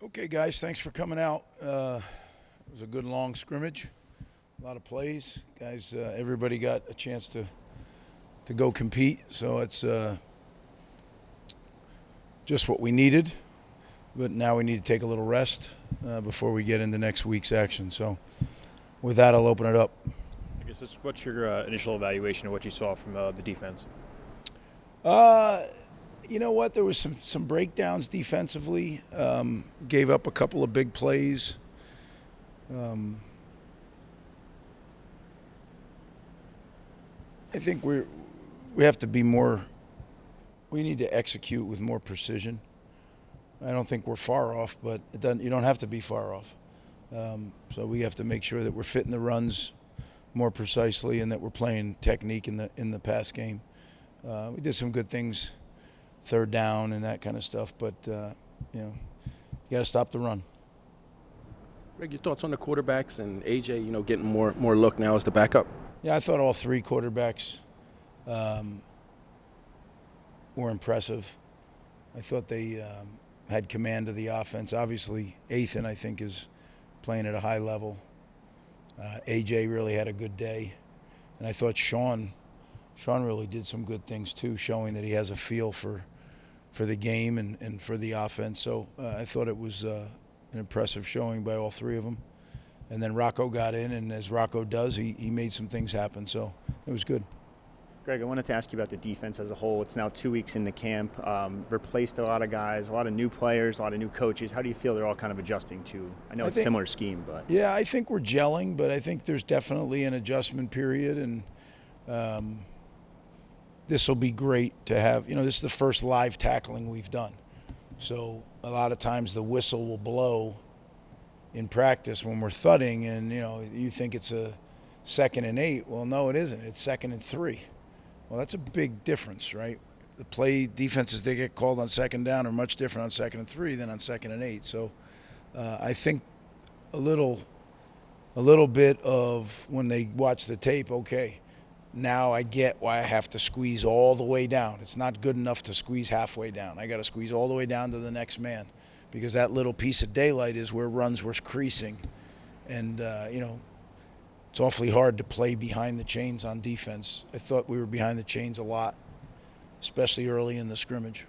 Okay, guys, thanks for coming out. It was a good long scrimmage, a lot of plays. Guys, everybody got a chance to go compete, so it's just what we needed. But now we need to take a little rest before we get into next week's action. So with that, I'll open it up. I guess what's your initial evaluation of what you saw from the defense? You know what? There was some breakdowns defensively. Gave up a couple of big plays. I think we have to be more. We need to execute with more precision. I don't think we're far off, but you don't have to be far off. So we have to make sure that we're fitting the runs more precisely and that we're playing technique in the pass game. We did some good things, third down and that kind of stuff, but you got to stop the run. Greg, your thoughts on the quarterbacks and AJ, getting more look now as the backup? Yeah, I thought all three quarterbacks were impressive. I thought they had command of the offense. Obviously, Ethan, I think, is playing at a high level. AJ really had a good day. And I thought Sean really did some good things too, showing that he has a feel for the game and for the offense. So I thought it was an impressive showing by all three of them. And then Rocco got in, and as Rocco does, he made some things happen. So it was good. Greg, I wanted to ask you about the defense as a whole. It's now 2 weeks into camp, replaced a lot of guys, a lot of new players, a lot of new coaches. How do you feel they're all kind of adjusting to? I know it's a similar scheme, but. Yeah, I think we're gelling, but I think there's definitely an adjustment period, and this will be great to have. This is the first live tackling we've done. So a lot of times the whistle will blow in practice when we're thudding, and, you think it's a 2nd and 8. Well, no, it isn't. It's 2nd and 3. Well, that's a big difference, right? The play defenses they get called on 2nd down are much different on 2nd and 3 than on 2nd and 8. So I think a little bit of when they watch the tape, okay, now I get why I have to squeeze all the way down. It's not good enough to squeeze halfway down. I got to squeeze all the way down to the next man, because that little piece of daylight is where runs were creasing. And, it's awfully hard to play behind the chains on defense. I thought we were behind the chains a lot, especially early in the scrimmage.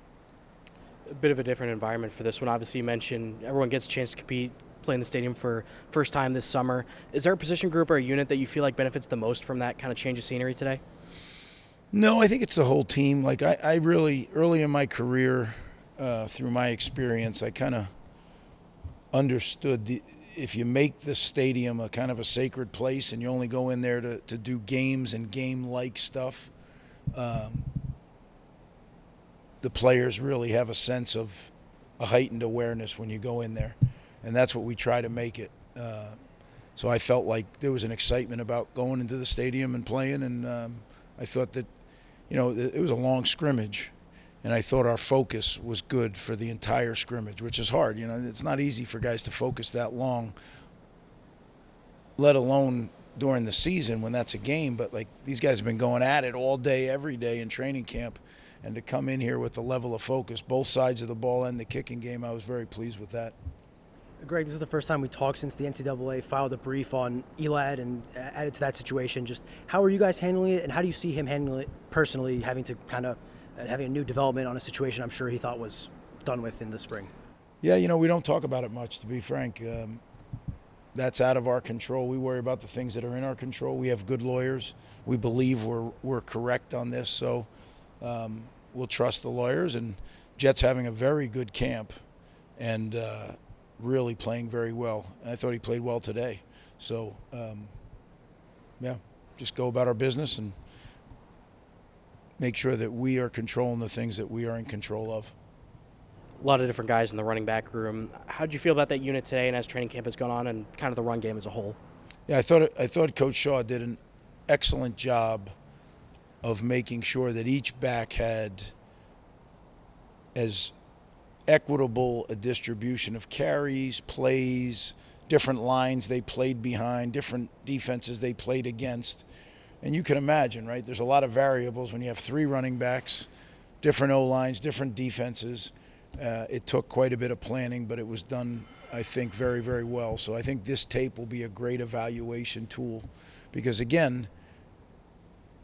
A bit of a different environment for this one. Obviously, you mentioned everyone gets a chance to compete, play in the stadium for first time this summer. Is there a position group or a unit that you feel like benefits the most from that kind of change of scenery today? No, I think it's the whole team. Like I really, early in my career, through my experience, I kind of understood if you make the stadium a kind of a sacred place and you only go in there to do games and game-like stuff, the players really have a sense of a heightened awareness when you go in there. And that's what we try to make it. So I felt like there was an excitement about going into the stadium and playing, and I thought that, it was a long scrimmage. And I thought our focus was good for the entire scrimmage, which is hard. It's not easy for guys to focus that long, let alone during the season when that's a game. But, these guys have been going at it all day, every day in training camp. And to come in here with the level of focus, both sides of the ball and the kicking game, I was very pleased with that. Greg, this is the first time we talked since the NCAA filed a brief on Elad and added to that situation. Just how are you guys handling it, and how do you see him handling it personally, having a new development on a situation I'm sure he thought was done with in the spring? Yeah, we don't talk about it much, to be frank. That's out of our control. We worry about the things that are in our control. We have good lawyers. We believe we're correct on this, so we'll trust the lawyers. And Jet's having a very good camp and really playing very well. And I thought he played well today. So, just go about our business and make sure that we are controlling the things that we are in control of. A lot of different guys in the running back room. How did you feel about that unit today and as training camp has gone on, and kind of the run game as a whole? Yeah, I thought Coach Shaw did an excellent job of making sure that each back had as equitable a distribution of carries, plays, different lines they played behind, different defenses they played against. And you can imagine, right, there's a lot of variables when you have 3 running backs, different O-lines, different defenses. It took quite a bit of planning, but it was done, I think, very, very well. So I think this tape will be a great evaluation tool because, again,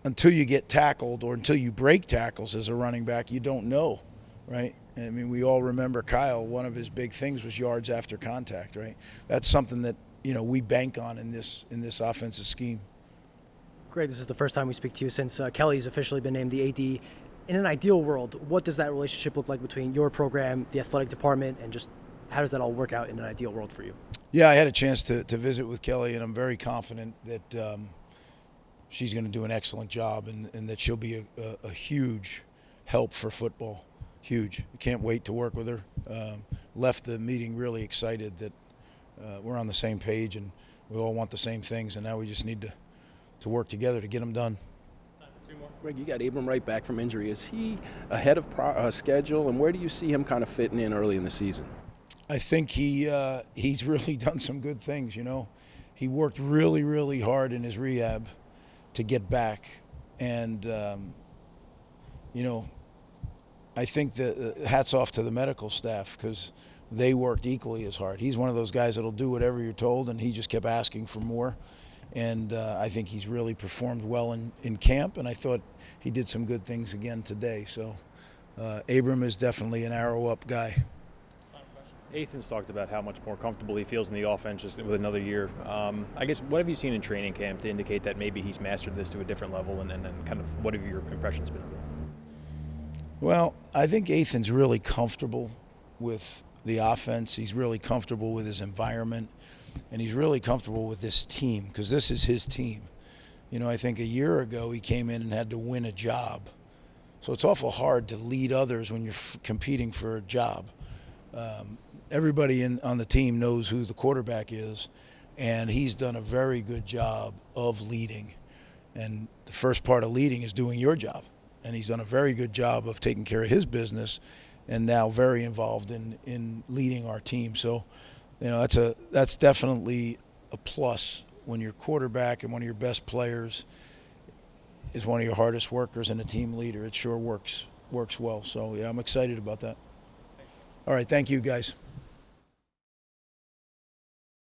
until you get tackled or until you break tackles as a running back, you don't know, right? I mean, we all remember Kyle. One of his big things was yards after contact, right? That's something that, we bank on in this offensive scheme. Greg, this is the first time we speak to you since Kelly's officially been named the AD. In an ideal world, what does that relationship look like between your program, the athletic department, and just how does that all work out in an ideal world for you? Yeah, I had a chance to visit with Kelly, and I'm very confident that she's going to do an excellent job and that she'll be a huge help for football. Huge. Can't wait to work with her. Left the meeting really excited that we're on the same page and we all want the same things, and now we just need to work together to get them done. Greg, you got Abram right back from injury. Is he ahead of schedule, and where do you see him kind of fitting in early in the season? I think he's really done some good things, He worked really, really hard in his rehab to get back. And, I think that hats off to the medical staff because they worked equally as hard. He's one of those guys that'll do whatever you're told, and he just kept asking for more. And I think he's really performed well in camp, and I thought he did some good things again today. So Abram is definitely an arrow-up guy. Ethan's talked about how much more comfortable he feels in the offense just with another year. I guess, what have you seen in training camp to indicate that maybe he's mastered this to a different level, and kind of what have your impressions been of it? Well, I think Ethan's really comfortable with the offense. He's really comfortable with his environment, and he's really comfortable with this team because this is his team. I think a year ago he came in and had to win a job. So it's awful hard to lead others when you're competing for a job. Everybody on the team knows who the quarterback is, and he's done a very good job of leading. And the first part of leading is doing your job. And he's done a very good job of taking care of his business and now very involved in leading our team. So, that's definitely a plus when your quarterback and one of your best players is one of your hardest workers and a team leader. It sure works well. So, yeah, I'm excited about that. All right, thank you, guys.